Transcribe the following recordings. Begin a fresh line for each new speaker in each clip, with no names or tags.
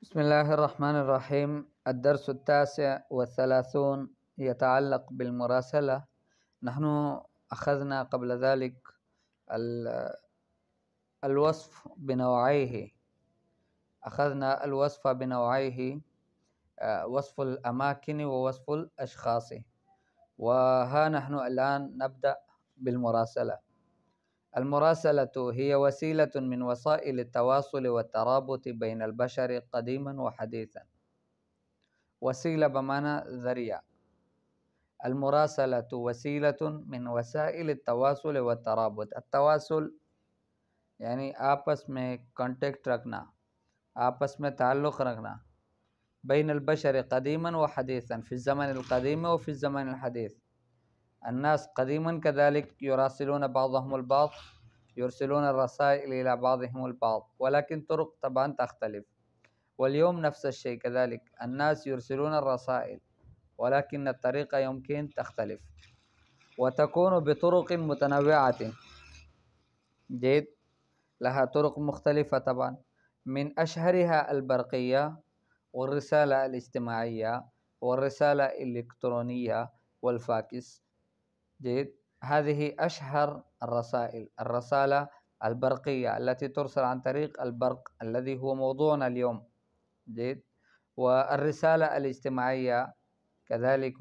बिस्मिल्लाहिर्रहमानिर्रहीम। الدرس التاسع والثلاثون يتعلق بالمراسلة. نحن أخذنا قبل ذلك الوصف بنوعيه، أخذنا الوصف بنوعيه، وصف الأماكن ووصف الأشخاص، وها نحن الآن نبدأ بالمراسلة. المراسلة هي وسيلة من وسائل التواصل والترابط بين البشر قديما وحديثا. وسيلة بمعنى ذريعة. المراسلة وسيلة من وسائل التواصل والترابط. التواصل यानी आपस में कांटेक्ट रखना, आपस में ताल्लुक़ रखना। बैन अलबशर क़दीमन व हदीसन, फ़ी ज़मन अलक़दीम व फ़ी ज़मन अलहदीस। अन्नास क़दीमन कज़ालिक युरासिलून बाज़हुमुल बाज़, युरसिलून अर्रसाइल इला बाज़िहिमुल बाज़, वलाकिन तुरुक़ तबान तख्तलिफ। वल्यौम नफ्स अश्शै कज़ालिक, अन्नास युरसिलून अर्रसाइल वलाकिन अत्तरीक़ा युमकिन तख्तलिफ व तकूनु बितुरुक़िन मुतनव्विअतिन। जैद लहा तुरुक़ मुख्तलिफ़ा तबान। मिन अशहरिहा अलबरक़िया वर्रिसाला अलिज्तिमाइया वर्रिसाला इलेक्ट्रॉनिया वल्फ़ाक्स। जैद هذه أشهر الرسائل، الرسالة البرقية التي ترسل عن طريق البرق الذي هو موضوعنا اليوم. جيد. والرسالة الاجتماعية كذلك،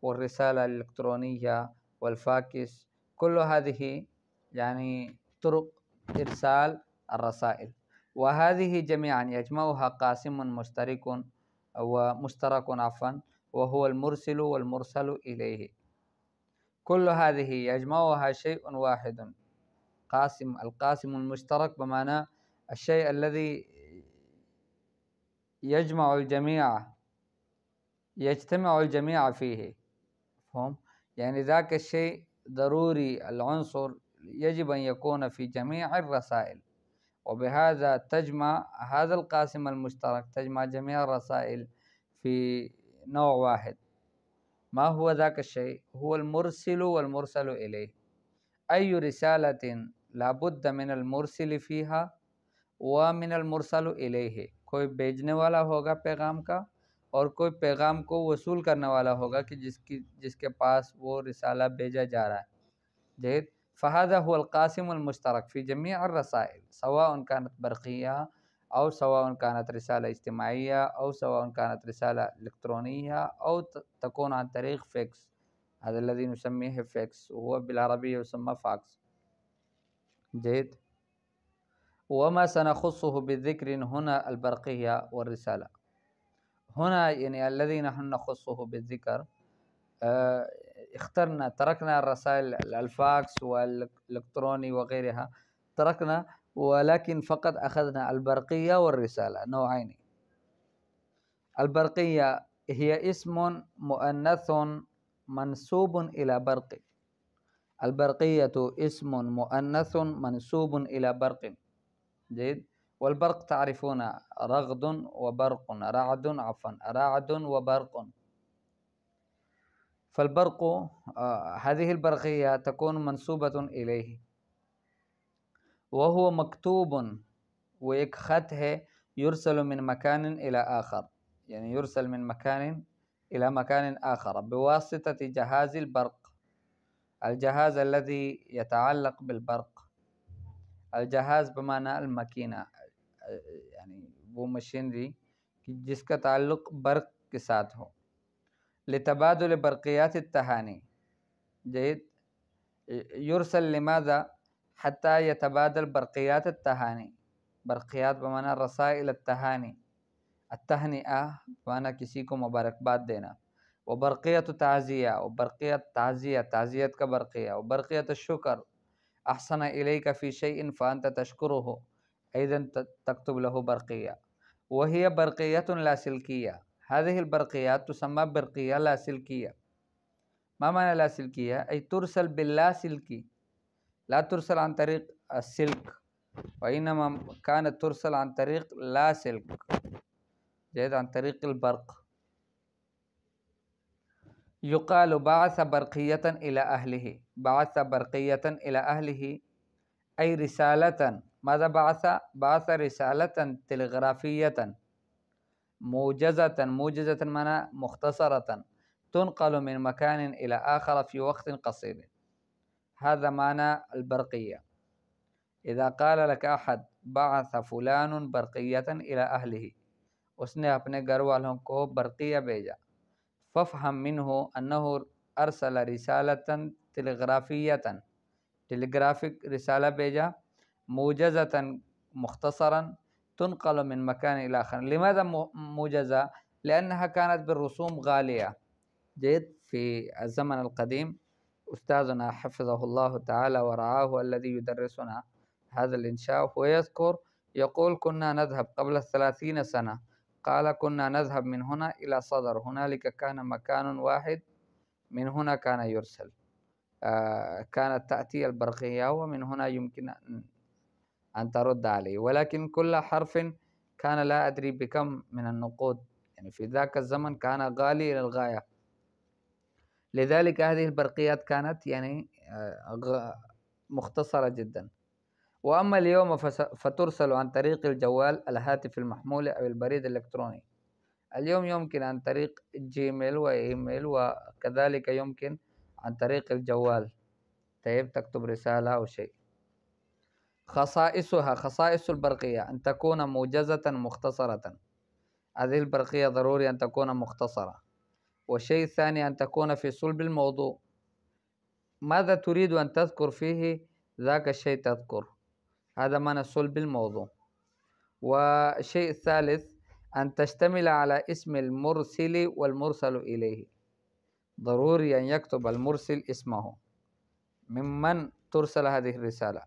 والرسالة الإلكترونية والفاكس، كل هذه يعني طرق إرسال الرسائل، وهذه جميعا يجمعها قاسم مشترك وهو المرسل والمرسل إليه. كل هذه يجمعها شيء واحد، القاسم المشترك بمعنى الشيء الذي يجمع الجميع فيه. فهم؟ يعني ذاك الشيء ضروري، العنصر يجب أن يكون في جميع الرسائل، وبهذا تجمع هذا القاسم المشترك، تجمع جميع الرسائل في نوع واحد. ما هو ذاك الشيء؟ هو المرسل والمرسل إليه. أي رسالة لابد من المرسل فيها ومن المرسल इलेह। कोई भेजने वाला होगा पैगाम का, और कोई पैगाम को वसूल करने वाला होगा कि जिसके पास वो रिसाला भेजा जा रहा है। जैद फ़हाज़ा हुवल क़ासिमुल मुश्तरक फ़ी जमीअ अर्रसाइल सवाअन कानत बरक़िया और सवाअन कानत रिसाला इज्तिमाइया और सवाअन कानत रिसाला इलेक्ट्रॉनिया और तकून अन तरीक़ फ़ैक्स। هذا الذي نسميه فैक्स وهو بالعربية يسمى فاكس। जैद وما سنخصه بالذكر هنا البرقية والرسالة. هنا يعني الذي نحن نخصه بالذكر، تركنا الرسائل الفاكس والإلكتروني وغيرها، تركنا، ولكن فقط أخذنا البرقية والرسالة، نوعين. البرقية هي اسم مؤنث منسوب إلى برق. البرقية اسم مؤنث منسوب إلى برق. جيد. والبرق تعرفون رعد وبرق، رعد وبرق. فالبرق هذه البرقية تكون منسوبة إليه، وهو مكتوب، ويك خط है يرسل من مكان إلى آخر، يعني يرسل من مكان إلى مكان آخر بواسطة جهاز البرق، الجهاز الذي يتعلق بالبرق. الجهاز बमाना الماكينة، यानी वो मशीनरी जिसका ताल्लुक़ बर्क़ के साथ हो। लितबादुल बरक़ियात तहानी। जैद युरसल लिमाज़ा हत्ता यतबादल बरक़ियात तहानी। बरक़ियात बमाना रसाइल तहानी, अत्तहनिआ बमाना किसी को मुबारकबाद देना, व बरक़ियत ताज़िया, व बरक़ियत ताज़िया, ताज़ियत का बरक़िया, व बरक़ियत शुक्र, अहसन इलैका फ़ी शैइन फ़अंत तशकुरुहु ऐदन तक्तुब लहु बरक़िया। वहिय बरक़ियतुन ला सिल्किया। هذه البرقيات تسمى برقية لا سلكية. ما معنى لا سلكية؟ أي ترسل باللا سلكي، لا ترسل عن طريق السلك، وإنما كانت ترسل عن طريق لا سلك، جيد، عن طريق البرق. يقال بعث برقية إلى أهله، بعث برقية إلى أهله أي رسالة. ماذا بعث؟ بعث رسالة تلغرافية موجزة. موجزة معنى مختصرة، تنقل من مكان إلى آخر في وقت قصير. هذا معنى البرقية. إذا قال لك أحد بعث فلان برقية إلى أهله، उसने अपने घर वालों को बरकिया भेजा, फफहम मिन्हु अन्नहु अरसल रिसालतन टेलीग्राफियतन, टेलीग्राफिक रिसाला भेजा, मूजज़तन मुख्तसरन, تنقل من مكان إلى آخر. لماذا موجزة؟ لأنها كانت بالرسوم غالية. جيد. في الزمن القديم أستاذنا حفظه الله تعالى ورعاه الذي يدرسنا هذا الإنشاء ويذكر يقول كنا نذهب قبل 30 سنة، قال كنا نذهب من هنا إلى صدر، هنالك كان مكان واحد، من هنا كان يرسل، كانت تأتي البرقية ومن هنا يمكن أن ترد عليه، ولكن كل حرف كان لا أدري بكم من النقود، يعني في ذاك الزمن كان غالي إلى الغاية. لذلك هذه البرقيات كانت يعني مختصرة جدا. وأما اليوم فترسل عن طريق الجوال، الهاتف المحمول أو البريد الإلكتروني. اليوم يمكن عن طريق جيميل وإيميل، وكذلك يمكن عن طريق الجوال. طيب تكتب رسالة أو شيء. خصائصها، خصائص البرقية أن تكون موجزة مختصرة. هذه البرقية ضروري أن تكون مختصرة. والشيء الثاني أن تكون في صلب الموضوع، ماذا تريد أن تذكر فيه ذاك الشيء تذكر، هذا معنى صلب الموضوع. والشيء الثالث أن تشتمل على اسم المرسل والمرسل إليه، ضروري أن يكتب المرسل اسمه، ممن ترسل هذه الرسالة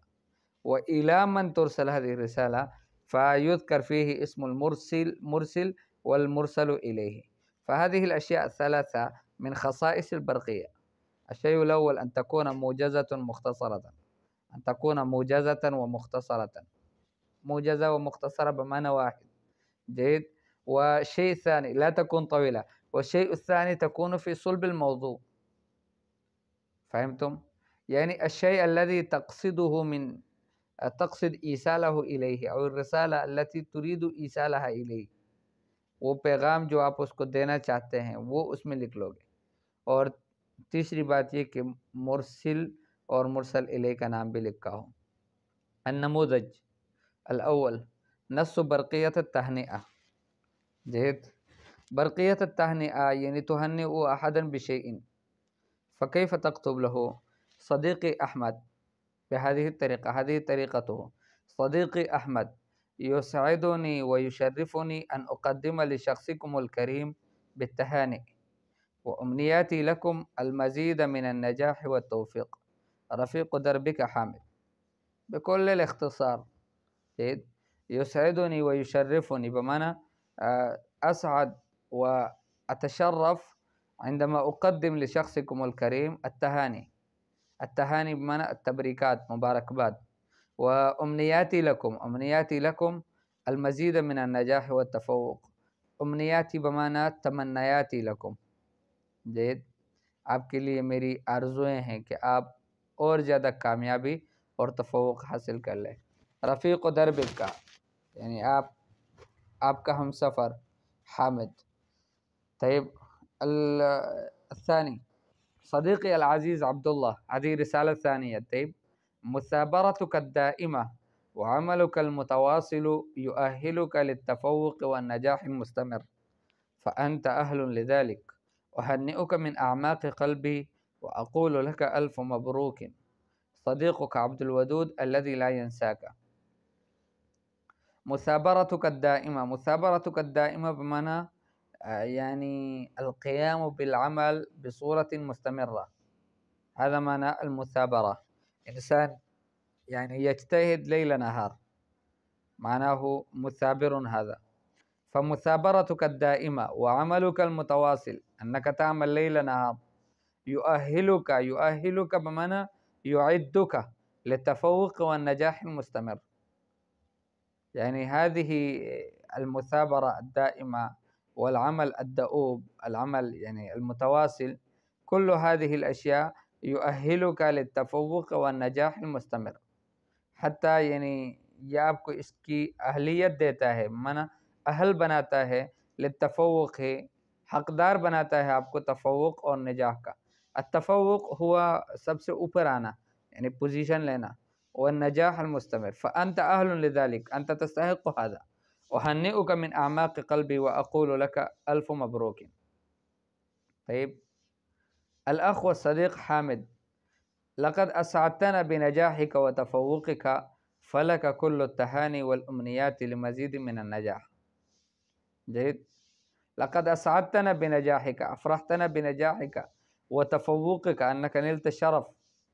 وإلى من ترسل هذه الرسالة، فيذكر فيه اسم المرسل والمرسل إليه. فهذه الأشياء الثلاثة من خصائص البرقية. الشيء الأول أن تكون موجزة مختصرة، أن تكون موجزة ومختصرة، موجزة ومختصرة بمعنى واحد. جيد. والشيء الثاني لا تكون طويلة، والشيء الثاني تكون في صلب الموضوع. فهمتم؟ يعني الشيء الذي تقصد إيصاله إليه أو الرسالة التي تريد إيصالها إليه، वो पैगाम जो आप उसको देना चाहते हैं वो उसमें लिख लोगे। और तीसरी बात ये कि मुरसिल और मुरसल इले का नाम भी लिखा हो। النموذج الأول نص برقية التهنئة. جهد. برقية التهنئة يعني تهنئ أحدا بشيء، فكيف تكتب له؟ صديقي أحمد، بهذه الطريقة، هذه طريقته. صديقي أحمد، يسعدني ويشرفني أن أقدم لشخصكم الكريم بالتهانئ وأمنياتي لكم المزيد من النجاح والتوفيق، رفيق دربك حامد. بكل الاختصار. يسعدني ويشرفني بمعنى أسعد وأتشرف عندما أقدم لشخصكم الكريم التهاني. التهاني بمعنى التبريكات، مباركبات. وأمنياتي لكم، أمنياتي لكم المزيد من النجاح والتفوق. أمنياتي بمعنى تمنياتي لكم। जैद, आपके लिए मेरी आरज़ुएँ हैं कि आप और ज़्यादा कामयाबी और तफव्वुक़ हासिल कर लें। रफ़ीक़ दरबिक का यानी आपका हम सफ़र हामिद। طيب الثاني صديقي العزيز عبد الله، هذه رسالة ثانية. طيب مثابرتك الدائمة وعملك المتواصل يؤهلك للتفوق والنجاح المستمر، فأنت أهل لذلك. أهنئك من أعماق قلبي وأقول لك ألف مبروك. صديقك عبد الودود الذي لا ينساك. مثابرتك الدائمة، مثابرتك الدائمة بمعنى يعني القيام بالعمل بصورة مستمرة، هذا معنى المثابرة. إنسان يعني يجتهد ليل نهار، معناه مثابر هذا. فمثابرتك الدائمة وعملك المتواصل، أنك تعمل ليل نهار، يؤهلك بمعنى يعدك للتفوق والنجاح المستمر. يعني هذه المثابرة الدائمة والعمل الدؤوب، العمل يعني المتواصل، كل هذه الأشياء يؤهلك للتفوق والنجاح المستمر। حتى यानी ये आपको इसकी अहलियत देता है, माना अहल बनाता है लित्तफ़व्वुक़ है, हक़दार बनाता है आपको तफ़व्वुक़ और नजाह का। अत्तफ़व्वुक़ हुआ सबसे ऊपर आना, यानी पोजीशन लेना, व नजाह अलमुस्तमिर, फ़अंत अहलुन लिज़ालिक, अंत तस्तहिक़्क़ु हाज़ा, उहन्निउका मिन अअमाक़ि क़ल्बी व अक़ूलु लका अल्फ़ मबरूकिन। तय्यब, अल-अख़ व सदीक़ हामिद, लक़द असअदतना बिनजाहिक व तफ़व्वुक़िका फ़लक कुल्लु तहानी वल उमनियाति लिमज़ीद मिन नजाह। जयद, लक़द असअदतना बिनजाहिक, अफ़रहतना बिनजाहिक व तफ़व्वुक़िका, अन्नका निल्त शरफ़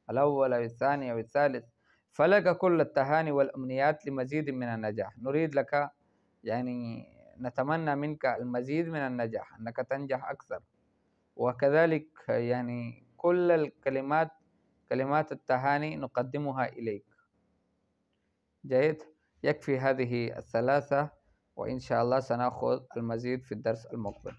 अल-अव्वल अव अल-सानी अव अल-सालिस, फ़लक कुल्लु तहानी वल उमनियात लिमज़ीद मिन नजाह। नुरीद लका यानी नतमन्ना मिनका अल-मज़ीद मिन नजाह, अन्नका तंजह अक्सर, व कज़ालिक यानी कुल्ल कलिमात कलिमात अत-तहानी नुक़द्दिमुहा इलैक। जयद, यकफ़ी हाज़िही अस-सलासा व इंशाअल्लाह सनाख़ुज़ अल-मज़ीद फ़ी अद-दर्स अल-मुक़बिल।